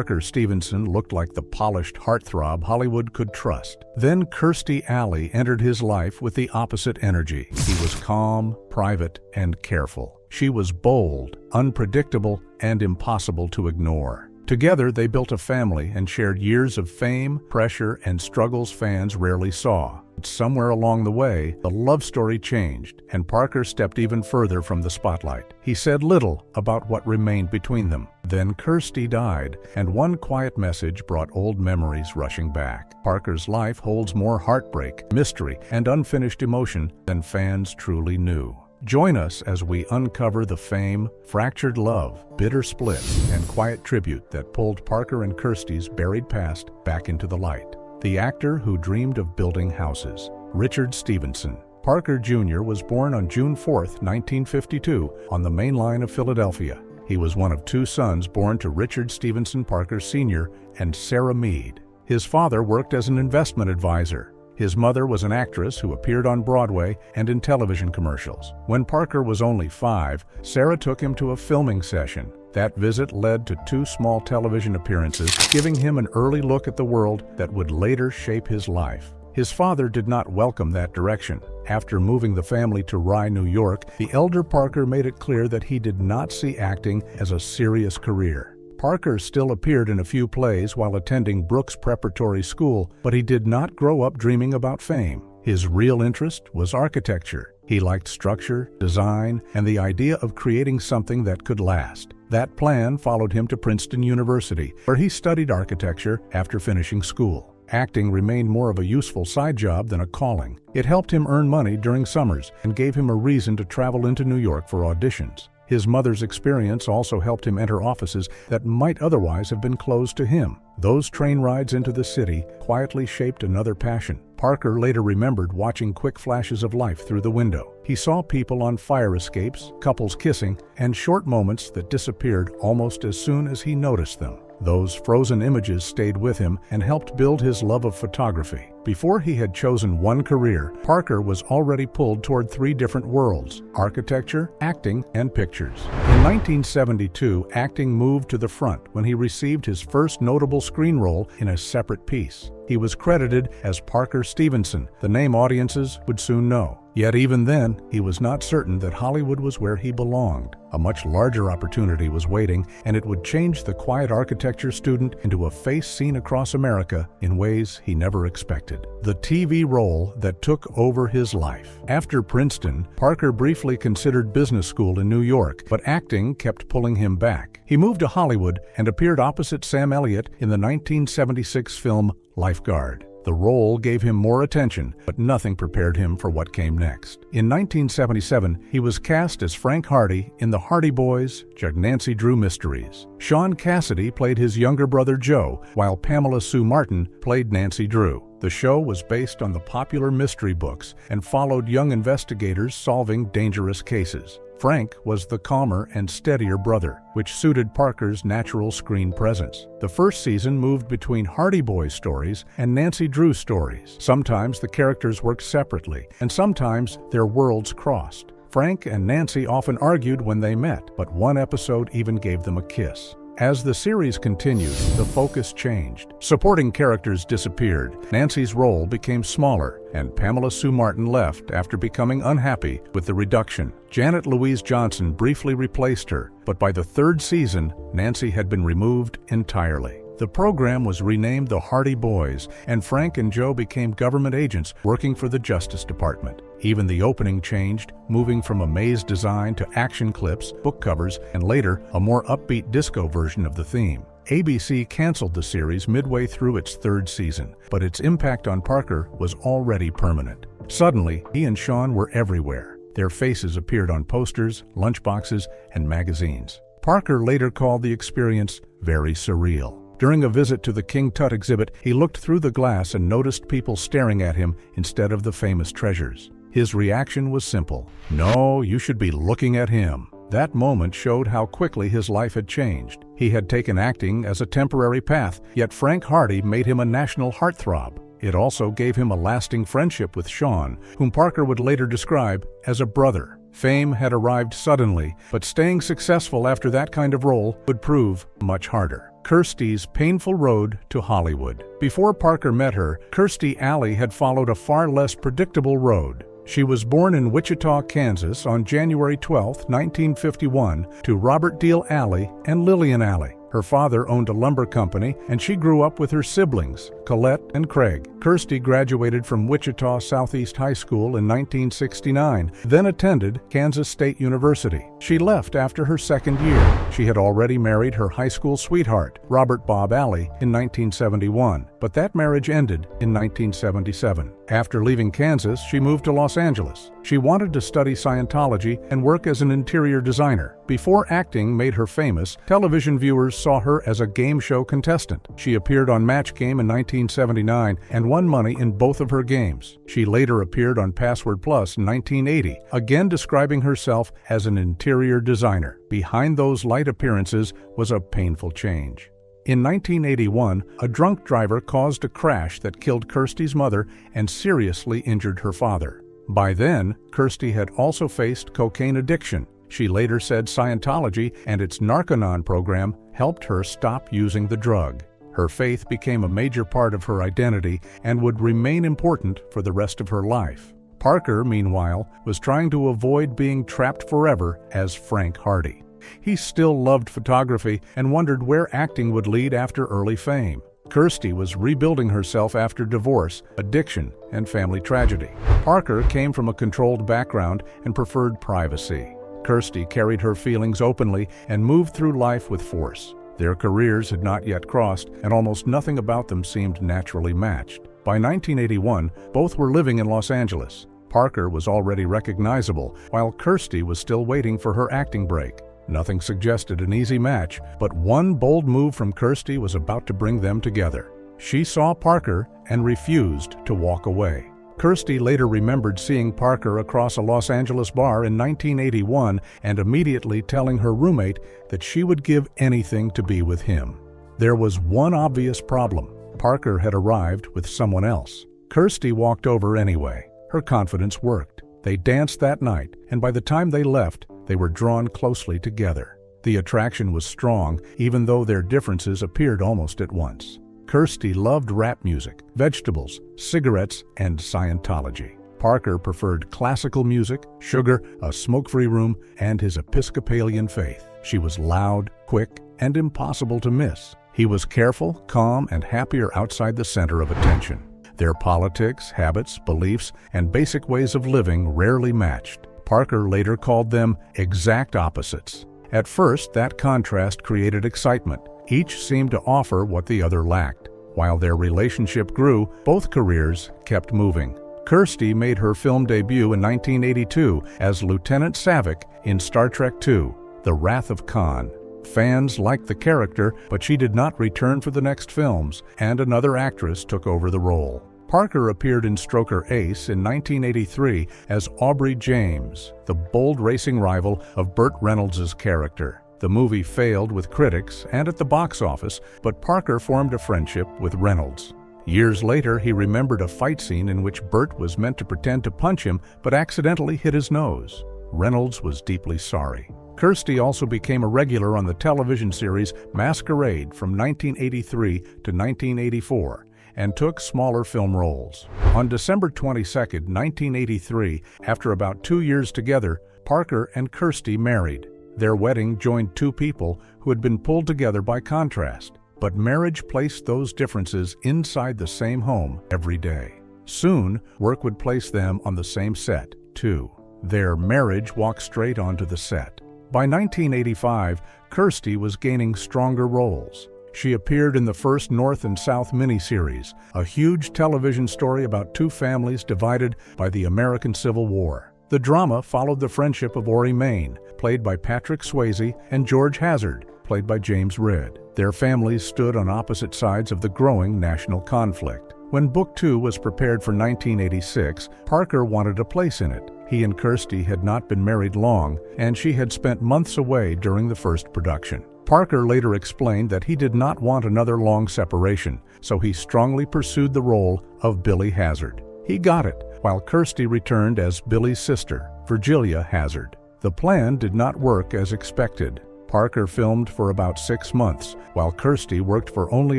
Parker Stevenson looked like the polished heartthrob Hollywood could trust. Then Kirstie Alley entered his life with the opposite energy. He was calm, private, and careful. She was bold, unpredictable, and impossible to ignore. Together, they built a family and shared years of fame, pressure, and struggles fans rarely saw. But somewhere along the way, the love story changed, and Parker stepped even further from the spotlight. He said little about what remained between them. Then Kirstie died, and one quiet message brought old memories rushing back. Parker's life holds more heartbreak, mystery, and unfinished emotion than fans truly knew. Join us as we uncover the fame, fractured love, bitter splits, and quiet tribute that pulled Parker and Kirstie's buried past back into the light. The actor who dreamed of building houses, Richard Stevenson. Parker Jr. was born on June 4, 1952, on the main line of Philadelphia. He was one of two sons born to Richard Stevenson Parker Sr. and Sarah Mead. His father worked as an investment advisor. His mother was an actress who appeared on Broadway and in television commercials. When Parker was only 5, Sarah took him to a filming session. That visit led to 2 small television appearances, giving him an early look at the world that would later shape his life. His father did not welcome that direction. After moving the family to Rye, New York, the elder Parker made it clear that he did not see acting as a serious career. Parker still appeared in a few plays while attending Brooks Preparatory School, but he did not grow up dreaming about fame. His real interest was architecture. He liked structure, design, and the idea of creating something that could last. That plan followed him to Princeton University, where he studied architecture after finishing school. Acting remained more of a useful side job than a calling. It helped him earn money during summers and gave him a reason to travel into New York for auditions. His mother's experience also helped him enter offices that might otherwise have been closed to him. Those train rides into the city quietly shaped another passion. Parker later remembered watching quick flashes of life through the window. He saw people on fire escapes, couples kissing, and short moments that disappeared almost as soon as he noticed them. Those frozen images stayed with him and helped build his love of photography. Before he had chosen one career, Parker was already pulled toward 3 different worlds: architecture, acting, and pictures. In 1972, acting moved to the front when he received his first notable screen role in a separate piece. He was credited as Parker Stevenson, the name audiences would soon know. Yet even then, he was not certain that Hollywood was where he belonged. A much larger opportunity was waiting, and it would change the quiet architecture student into a face seen across America in ways he never expected. The TV role that took over his life. After Princeton, Parker briefly considered business school in New York, but acting kept pulling him back. He moved to Hollywood and appeared opposite Sam Elliott in the 1976 film Lifeguard. The role gave him more attention, but nothing prepared him for what came next. In 1977, he was cast as Frank Hardy in the Hardy Boys' Nancy Drew Mysteries. Sean Cassidy played his younger brother Joe, while Pamela Sue Martin played Nancy Drew. The show was based on the popular mystery books and followed young investigators solving dangerous cases. Frank was the calmer and steadier brother, which suited Parker's natural screen presence. The first season moved between Hardy Boys stories and Nancy Drew stories. Sometimes the characters worked separately, and sometimes their worlds crossed. Frank and Nancy often argued when they met, but one episode even gave them a kiss. As the series continued, the focus changed. Supporting characters disappeared, Nancy's role became smaller, and Pamela Sue Martin left after becoming unhappy with the reduction. Janet Louise Johnson briefly replaced her, but by the 3rd season, Nancy had been removed entirely. The program was renamed The Hardy Boys, and Frank and Joe became government agents working for the Justice Department. Even the opening changed, moving from a maze design to action clips, book covers, and later, a more upbeat disco version of the theme. ABC canceled the series midway through its 3rd season, but its impact on Parker was already permanent. Suddenly, he and Sean were everywhere. Their faces appeared on posters, lunchboxes, and magazines. Parker later called the experience very surreal. During a visit to the King Tut exhibit, he looked through the glass and noticed people staring at him instead of the famous treasures. His reaction was simple: "No, you should be looking at him." That moment showed how quickly his life had changed. He had taken acting as a temporary path, yet Frank Hardy made him a national heartthrob. It also gave him a lasting friendship with Sean, whom Parker would later describe as a brother. Fame had arrived suddenly, but staying successful after that kind of role would prove much harder. Kirstie's painful road to Hollywood. Before Parker met her, Kirstie Alley had followed a far less predictable road. She was born in Wichita, Kansas on January 12, 1951, to Robert Deal Alley and Lillian Alley. Her father owned a lumber company, and she grew up with her siblings, Colette and Craig. Kirstie graduated from Wichita Southeast High School in 1969, then attended Kansas State University. She left after her second year. She had already married her high school sweetheart, Robert Bob Alley, in 1971, but that marriage ended in 1977. After leaving Kansas, she moved to Los Angeles. She wanted to study Scientology and work as an interior designer. Before acting made her famous, television viewers saw her as a game show contestant. She appeared on Match Game in 1979 and won money in both of her games. She later appeared on Password Plus in 1980, again describing herself as an interior designer. Behind those light appearances was a painful change. In 1981, a drunk driver caused a crash that killed Kirstie's mother and seriously injured her father. By then, Kirstie had also faced cocaine addiction. She later said Scientology and its Narconon program helped her stop using the drug. Her faith became a major part of her identity and would remain important for the rest of her life. Parker, meanwhile, was trying to avoid being trapped forever as Frank Hardy. He still loved photography and wondered where acting would lead after early fame. Kirstie was rebuilding herself after divorce, addiction, and family tragedy. Parker came from a controlled background and preferred privacy. Kirstie carried her feelings openly and moved through life with force. Their careers had not yet crossed, and almost nothing about them seemed naturally matched. By 1981, both were living in Los Angeles. Parker was already recognizable, while Kirstie was still waiting for her acting break. Nothing suggested an easy match, but one bold move from Kirstie was about to bring them together. She saw Parker and refused to walk away. Kirstie later remembered seeing Parker across a Los Angeles bar in 1981 and immediately telling her roommate that she would give anything to be with him. There was one obvious problem. Parker had arrived with someone else. Kirstie walked over anyway. Her confidence worked. They danced that night, and by the time they left, they were drawn closely together. The attraction was strong, even though their differences appeared almost at once. Kirstie loved rap music, vegetables, cigarettes, and Scientology. Parker preferred classical music, sugar, a smoke-free room, and his Episcopalian faith. She was loud, quick, and impossible to miss. He was careful, calm, and happier outside the center of attention. Their politics, habits, beliefs, and basic ways of living rarely matched. Parker later called them exact opposites. At first, that contrast created excitement. Each seemed to offer what the other lacked. While their relationship grew, both careers kept moving. Kirstie made her film debut in 1982 as Lieutenant Saavik in Star Trek II: The Wrath of Khan. Fans liked the character, but she did not return for the next films, and another actress took over the role. Parker appeared in Stroker Ace in 1983 as Aubrey James, the bold racing rival of Burt Reynolds' character. The movie failed with critics and at the box office, but Parker formed a friendship with Reynolds. Years later, he remembered a fight scene in which Burt was meant to pretend to punch him but accidentally hit his nose. Reynolds was deeply sorry. Kirstie also became a regular on the television series Masquerade from 1983 to 1984 and took smaller film roles. On December 22, 1983, after about 2 years together, Parker and Kirstie married. Their wedding joined two people who had been pulled together by contrast, but marriage placed those differences inside the same home every day. Soon, work would place them on the same set, too. Their marriage walked straight onto the set. By 1985, Kirstie was gaining stronger roles. She appeared in the first North and South miniseries, a huge television story about two families divided by the American Civil War. The drama followed the friendship of Ori Main, played by Patrick Swayze, and George Hazard, played by James Ridd. Their families stood on opposite sides of the growing national conflict. When Book 2 was prepared for 1986, Parker wanted a place in it. He and Kirstie had not been married long, and she had spent months away during the first production. Parker later explained that he did not want another long separation, so he strongly pursued the role of Billy Hazard. He got it, while Kirstie returned as Billy's sister, Virgilia Hazard. The plan did not work as expected. Parker filmed for about 6 months, while Kirstie worked for only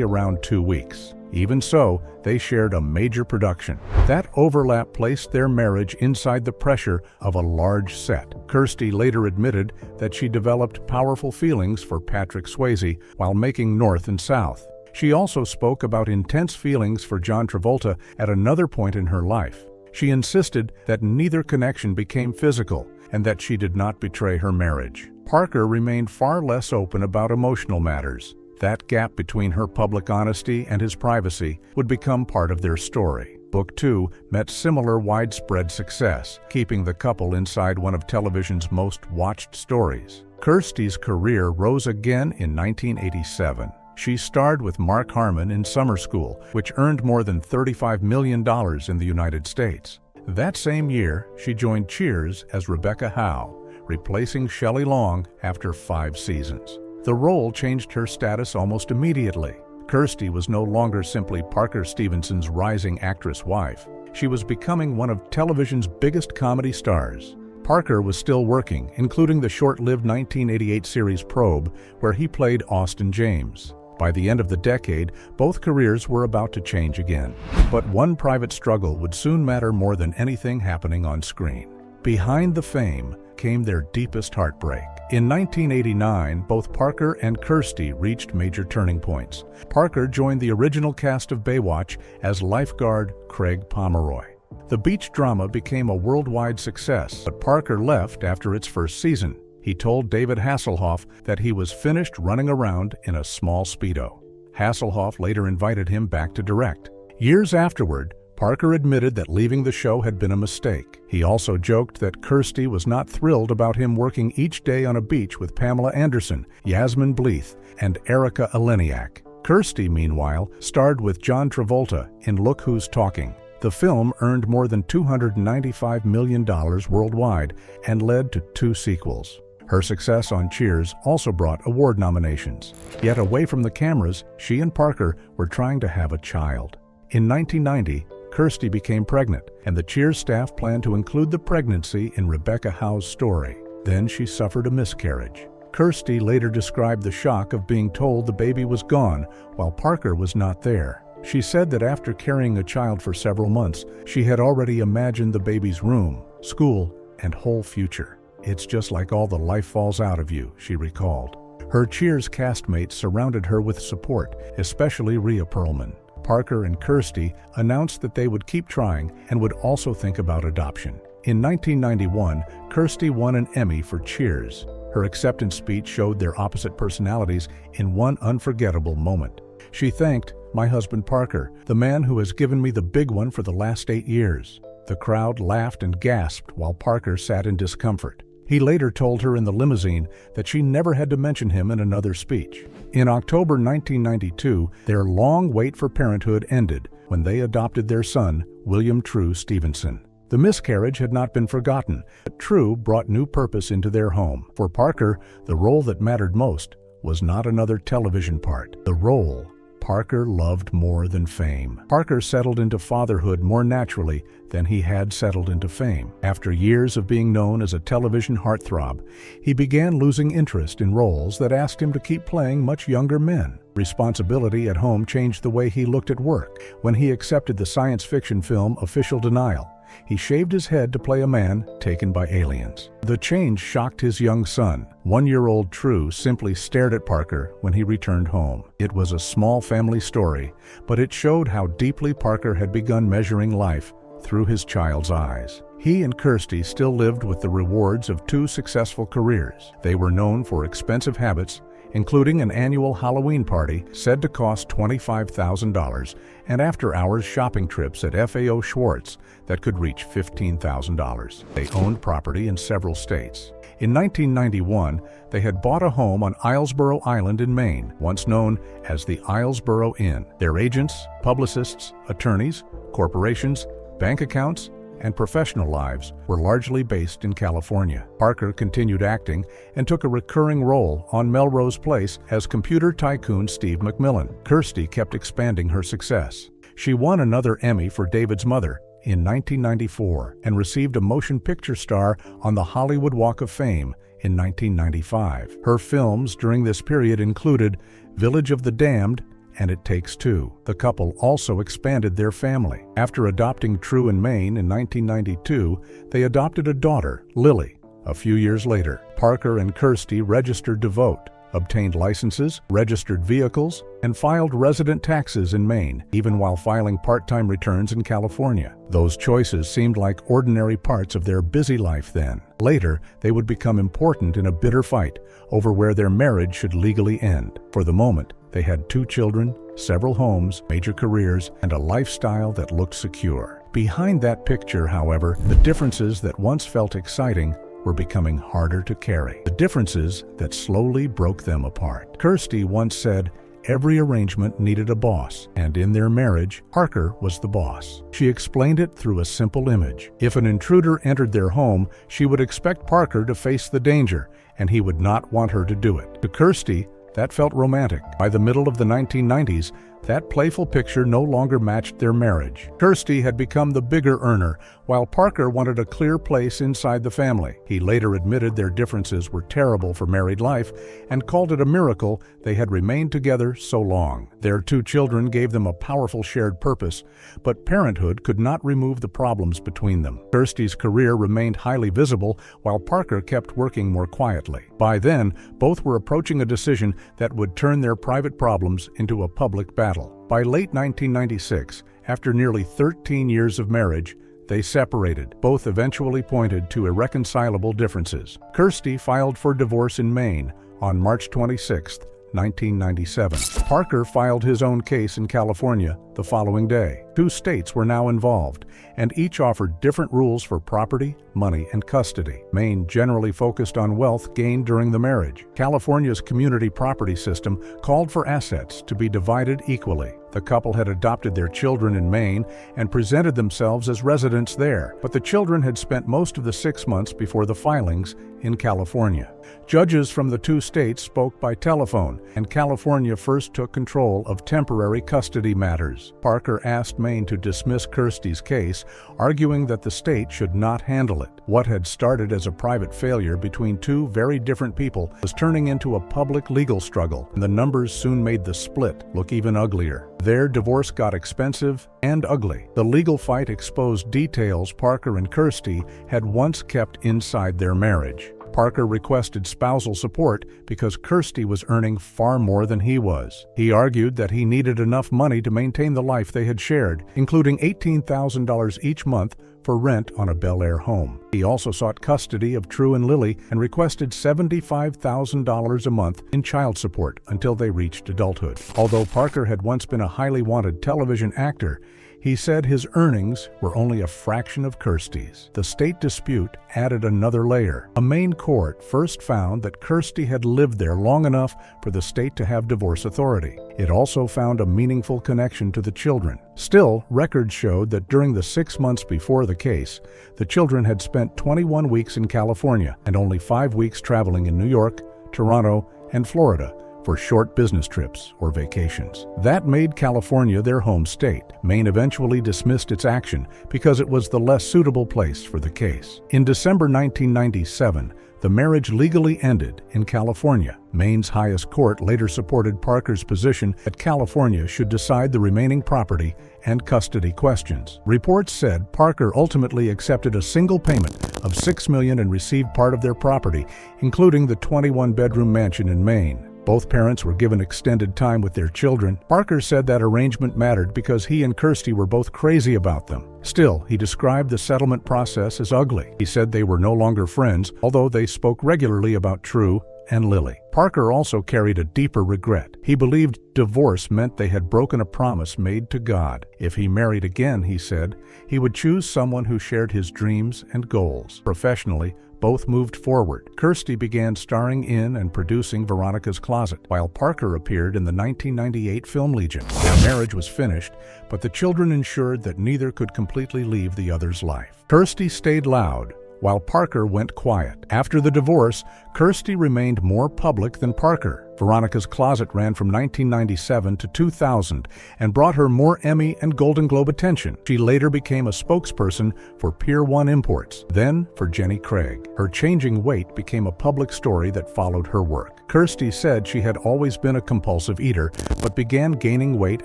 around 2 weeks. Even so, they shared a major production. That overlap placed their marriage inside the pressure of a large set. Kirstie later admitted that she developed powerful feelings for Patrick Swayze while making North and South. She also spoke about intense feelings for John Travolta at another point in her life. She insisted that neither connection became physical and that she did not betray her marriage. Parker remained far less open about emotional matters. That gap between her public honesty and his privacy would become part of their story. Book 2 met similar widespread success, keeping the couple inside one of television's most watched stories. Kirstie's career rose again in 1987. She starred with Mark Harmon in Summer School, which earned more than $35 million in the United States. That same year, she joined Cheers as Rebecca Howe, replacing Shelley Long after 5 seasons. The role changed her status almost immediately. Kirstie was no longer simply Parker Stevenson's rising actress wife. She was becoming one of television's biggest comedy stars. Parker was still working, including the short-lived 1988 series Probe, where he played Austin James. By the end of the decade, both careers were about to change again. But one private struggle would soon matter more than anything happening on screen. Behind the fame came their deepest heartbreak. In 1989, both Parker and Kirstie reached major turning points. Parker joined the original cast of Baywatch as lifeguard Craig Pomeroy. The beach drama became a worldwide success, but Parker left after its first season. He told David Hasselhoff that he was finished running around in a small Speedo. Hasselhoff later invited him back to direct. Years afterward, Parker admitted that leaving the show had been a mistake. He also joked that Kirstie was not thrilled about him working each day on a beach with Pamela Anderson, Yasmin Bleeth, and Erika Eleniak. Kirstie, meanwhile, starred with John Travolta in Look Who's Talking. The film earned more than $295 million worldwide and led to 2 sequels. Her success on Cheers also brought award nominations. Yet away from the cameras, she and Parker were trying to have a child. In 1990, Kirstie became pregnant, and the Cheers staff planned to include the pregnancy in Rebecca Howe's story. Then she suffered a miscarriage. Kirstie later described the shock of being told the baby was gone while Parker was not there. She said that after carrying a child for several months, she had already imagined the baby's room, school, and whole future. "It's just like all the life falls out of you," she recalled. Her Cheers castmates surrounded her with support, especially Rhea Perlman. Parker and Kirstie announced that they would keep trying and would also think about adoption. In 1991, Kirstie won an Emmy for Cheers. Her acceptance speech showed their opposite personalities in one unforgettable moment. She thanked, "My husband Parker, the man who has given me the big one for the last 8 years." The crowd laughed and gasped while Parker sat in discomfort. He later told her in the limousine that she never had to mention him in another speech. In October 1992, their long wait for parenthood ended when they adopted their son, William True Stevenson. The miscarriage had not been forgotten, but True brought new purpose into their home. For Parker, the role that mattered most was not another television part. The role Parker loved more than fame. Parker settled into fatherhood more naturally than he had settled into fame. After years of being known as a television heartthrob, he began losing interest in roles that asked him to keep playing much younger men. Responsibility at home changed the way he looked at work. When he accepted the science fiction film Official Denial, he shaved his head to play a man taken by aliens. The change shocked his young son. 1-year-old True simply stared at Parker when he returned home. It was a small family story, but it showed how deeply Parker had begun measuring life through his child's eyes. He and Kirstie still lived with the rewards of 2 successful careers. They were known for expensive habits, including an annual Halloween party said to cost $25,000 and after-hours shopping trips at FAO Schwartz that could reach $15,000. They owned property in several states. In 1991, they had bought a home on Islesboro Island in Maine, once known as the Islesboro Inn. Their agents, publicists, attorneys, corporations, bank accounts, and professional lives were largely based in California. Parker continued acting and took a recurring role on Melrose Place as computer tycoon Steve McMillan. Kirstie kept expanding her success. She won another Emmy for David's Mother in 1994 and received a Motion Picture Star on the Hollywood Walk of Fame in 1995. Her films during this period included Village of the Damned and It Takes Two. The couple also expanded their family. After adopting True in Maine in 1992, they adopted a daughter, Lily. A few years later, Parker and Kirstie registered to vote, obtained licenses, registered vehicles, and filed resident taxes in Maine, even while filing part-time returns in California. Those choices seemed like ordinary parts of their busy life then. Later, they would become important in a bitter fight over where their marriage should legally end. For the moment, they had 2 children, several homes, major careers, and a lifestyle that looked secure. Behind that picture, however, the differences that once felt exciting were becoming harder to carry. The differences that slowly broke them apart. Kirstie once said, "Every arrangement needed a boss, and in their marriage, Parker was the boss." She explained it through a simple image. If an intruder entered their home, she would expect Parker to face the danger, and he would not want her to do it. To Kirstie, that felt romantic. By the middle of the 1990s, that playful picture no longer matched their marriage. Kirstie had become the bigger earner, while Parker wanted a clear place inside the family. He later admitted their differences were terrible for married life and called it a miracle they had remained together so long. Their 2 children gave them a powerful shared purpose, but parenthood could not remove the problems between them. Kirstie's career remained highly visible, while Parker kept working more quietly. By then, both were approaching a decision that would turn their private problems into a public battle. By late 1996, after nearly 13 years of marriage, they separated. Both eventually pointed to irreconcilable differences. Kirstie filed for divorce in Maine on March 26, 1997. Parker filed his own case in California the following day. 2 states were now involved, and each offered different rules for property, money, and custody. Maine generally focused on wealth gained during the marriage. California's community property system called for assets to be divided equally. The couple had adopted their children in Maine and presented themselves as residents there, but the children had spent most of the 6 months before the filings in California. Judges from the 2 states spoke by telephone, and California first took control of temporary custody matters. Parker asked Maine to dismiss Kirstie's case, arguing that the state should not handle it. What had started as a private failure between 2 very different people was turning into a public legal struggle, and the numbers soon made the split look even uglier. Their divorce got expensive and ugly. The legal fight exposed details Parker and Kirstie had once kept inside their marriage. Parker requested spousal support because Kirstie was earning far more than he was. He argued that he needed enough money to maintain the life they had shared, including $18,000 each month for rent on a Bel Air home. He also sought custody of True and Lily and requested $75,000 a month in child support until they reached adulthood. Although Parker had once been a highly wanted television actor, he said his earnings were only a fraction of Kirstie's. The state dispute added another layer. A Maine court first found that Kirstie had lived there long enough for the state to have divorce authority. It also found a meaningful connection to the children. Still, records showed that during the 6 months before the case, the children had spent 21 weeks in California and only 5 weeks traveling in New York, Toronto, and Florida for short business trips or vacations. That made California their home state. Maine eventually dismissed its action because it was the less suitable place for the case. In December 1997, the marriage legally ended in California. Maine's highest court later supported Parker's position that California should decide the remaining property and custody questions. Reports said Parker ultimately accepted a single payment of $6 million and received part of their property, including the 21-bedroom mansion in Maine. Both parents were given extended time with their children. Parker said that arrangement mattered because he and Kirstie were both crazy about them. Still, he described the settlement process as ugly. He said they were no longer friends, although they spoke regularly about True and Lily. Parker also carried a deeper regret. He believed divorce meant they had broken a promise made to God. If he married again, he said, he would choose someone who shared his dreams and goals. Professionally, both moved forward. Kirstie began starring in and producing Veronica's Closet, while Parker appeared in the 1998 film Legion. Their marriage was finished, but the children ensured that neither could completely leave the other's life. Kirstie stayed loud, while Parker went quiet. After the divorce, Kirstie remained more public than Parker. Veronica's Closet ran from 1997 to 2000 and brought her more Emmy and Golden Globe attention. She later became a spokesperson for Pier 1 Imports, then for Jenny Craig. Her changing weight became a public story that followed her work. Kirstie said she had always been a compulsive eater, but began gaining weight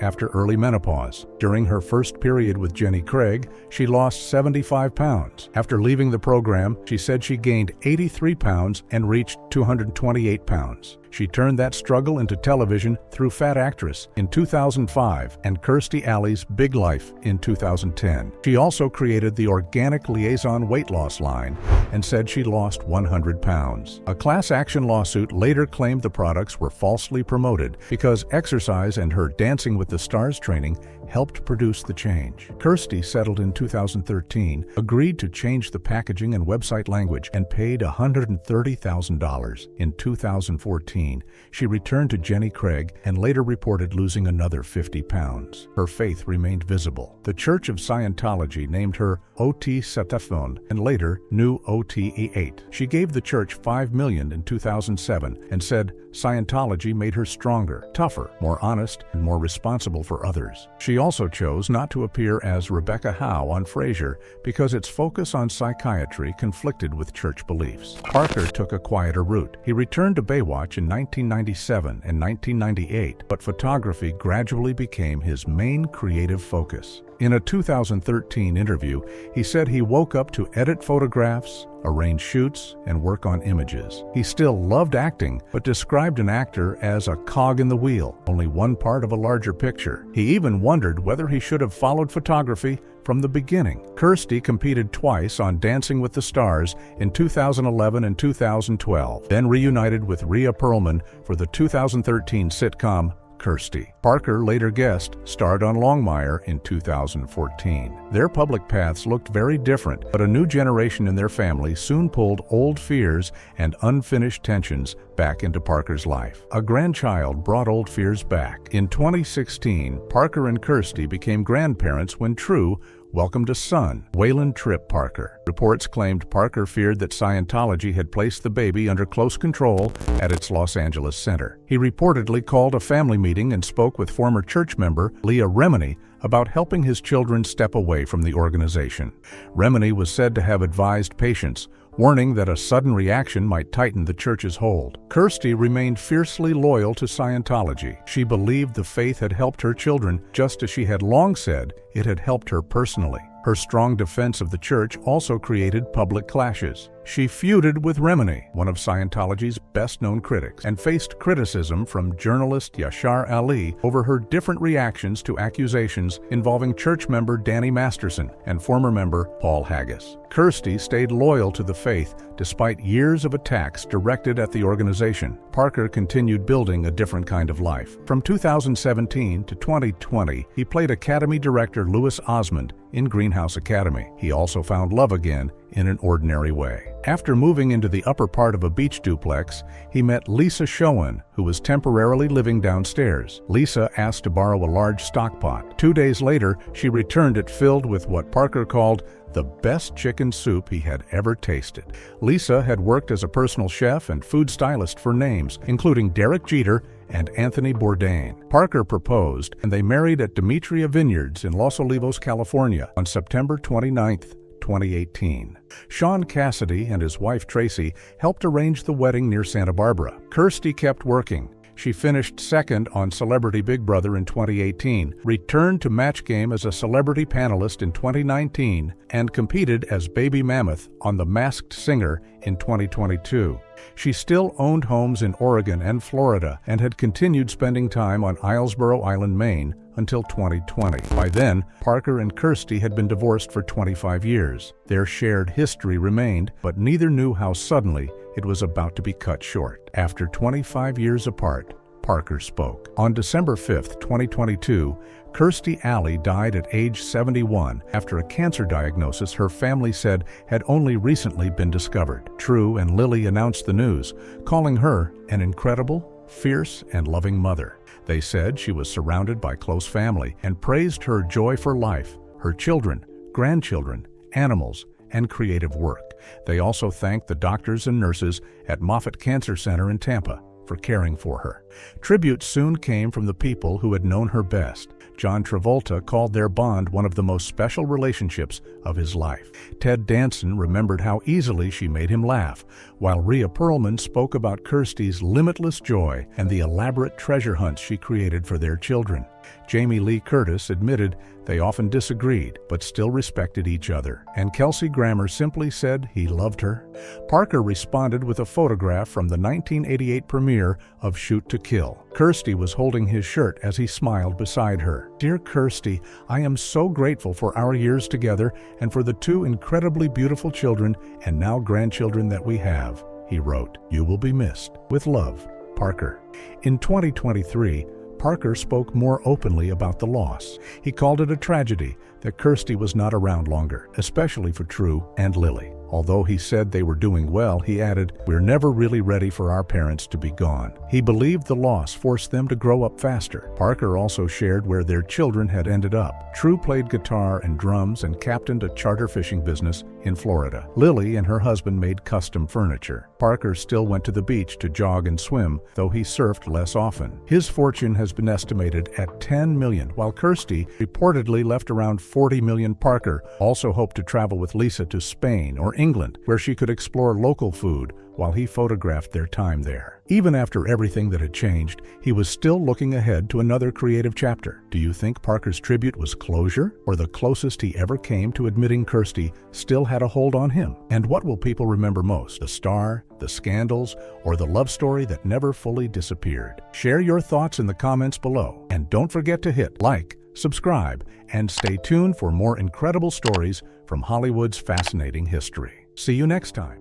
after early menopause. During her first period with Jenny Craig, she lost 75 pounds. After leaving the program, she said she gained 83 pounds and reached 228 pounds. She turned that struggle into television through Fat Actress in 2005 and Kirstie Alley's Big Life in 2010. She also created the Organic Liaison weight loss line and said she lost 100 pounds. A class action lawsuit later claimed the products were falsely promoted because exercise and her Dancing with the Stars training helped produce the change. Kirstie settled in 2013, agreed to change the packaging and website language, and paid $130,000. In 2014, she returned to Jenny Craig and later reported losing another 50 pounds. Her faith remained visible. The Church of Scientology named her OT Stevenson and later New OTE8. She gave the church $5 million in 2007 and said Scientology made her stronger, tougher, more honest, and more responsible for others. She also chose not to appear as Rebecca Howe on Frasier because its focus on psychiatry conflicted with church beliefs. Parker took a quieter route. He returned to Baywatch in 1997 and 1998, but photography gradually became his main creative focus. In a 2013 interview, he said he woke up to edit photographs, arrange shoots, and work on images. He still loved acting, but described an actor as a cog in the wheel, only one part of a larger picture. He even wondered whether he should have followed photography from the beginning. Kirstie competed twice on Dancing with the Stars in 2011 and 2012, then reunited with Rhea Perlman for the 2013 sitcom Kirstie. Parker, later guest, starred on Longmire in 2014. Their public paths looked very different, but a new generation in their family soon pulled old fears and unfinished tensions back into Parker's life. A grandchild brought old fears back. In 2016, Parker and Kirstie became grandparents when True welcomed a son, Waylon Tripp Parker. Reports claimed Parker feared that Scientology had placed the baby under close control at its Los Angeles center. He reportedly called a family meeting and spoke with former church member Leah Remini about helping his children step away from the organization. Remini was said to have advised patients, warning that a sudden reaction might tighten the church's hold. Kirstie remained fiercely loyal to Scientology. She believed the faith had helped her children, just as she had long said it had helped her personally. Her strong defense of the church also created public clashes. She feuded with Remini, one of Scientology's best-known critics, and faced criticism from journalist Yashar Ali over her different reactions to accusations involving church member Danny Masterson and former member Paul Haggis. Kirstie stayed loyal to the faith despite years of attacks directed at the organization. Parker continued building a different kind of life. From 2017 to 2020, he played Academy director Louis Osmond in Greenhouse Academy. He also found love again in An Ordinary Way. After moving into the upper part of a beach duplex, he met Lisa Schoen, who was temporarily living downstairs. Lisa asked to borrow a large stock pot. 2 days later, she returned it filled with what Parker called the best chicken soup he had ever tasted. Lisa had worked as a personal chef and food stylist for names, including Derek Jeter and Anthony Bourdain. Parker proposed, and they married at Demetria Vineyards in Los Olivos, California, on September 29, 2018. Sean Cassidy and his wife Tracy helped arrange the wedding near Santa Barbara. Kirstie kept working. She finished second on Celebrity Big Brother in 2018, returned to Match Game as a celebrity panelist in 2019, and competed as Baby Mammoth on The Masked Singer in 2022. She still owned homes in Oregon and Florida and had continued spending time on Islesboro Island, Maine, until 2020. By then, Parker and Kirstie had been divorced for 25 years. Their shared history remained, but neither knew how suddenly it was about to be cut short. After 25 years apart, Parker spoke. On December 5, 2022, Kirstie Alley died at age 71 after a cancer diagnosis her family said had only recently been discovered. True and Lily announced the news, calling her an incredible, fierce, and loving mother. They said she was surrounded by close family and praised her joy for life, her children, grandchildren, animals, and creative work. They also thanked the doctors and nurses at Moffitt Cancer Center in Tampa for caring for her. Tributes soon came from the people who had known her best. John Travolta called their bond one of the most special relationships of his life. Ted Danson remembered how easily she made him laugh, while Rhea Perlman spoke about Kirstie's limitless joy and the elaborate treasure hunts she created for their children. Jamie Lee Curtis admitted they often disagreed, but still respected each other. And Kelsey Grammer simply said he loved her. Parker responded with a photograph from the 1988 premiere of Shoot to Kill. Kirstie was holding his shirt as he smiled beside her. "Dear Kirstie, I am so grateful for our years together and for the 2 incredibly beautiful children and now grandchildren that we have," he wrote. "You will be missed. With love, Parker." In 2023, Parker spoke more openly about the loss. He called it a tragedy that Kirstie was not around longer, especially for True and Lily. Although he said they were doing well, he added, "We're never really ready for our parents to be gone." He believed the loss forced them to grow up faster. Parker also shared where their children had ended up. True played guitar and drums and captained a charter fishing business in Florida. Lily and her husband made custom furniture. Parker still went to the beach to jog and swim, though he surfed less often. His fortune has been estimated at $10 million, while Kirstie reportedly left around $40 million. Parker also hoped to travel with Lisa to Spain or England, where she could explore local food while he photographed their time there. Even after everything that had changed, he was still looking ahead to another creative chapter. Do you think Parker's tribute was closure, or the closest he ever came to admitting Kirstie still had a hold on him? And what will people remember most, the star, the scandals, or the love story that never fully disappeared? Share your thoughts in the comments below, and don't forget to hit like, subscribe, and stay tuned for more incredible stories from Hollywood's fascinating history. See you next time.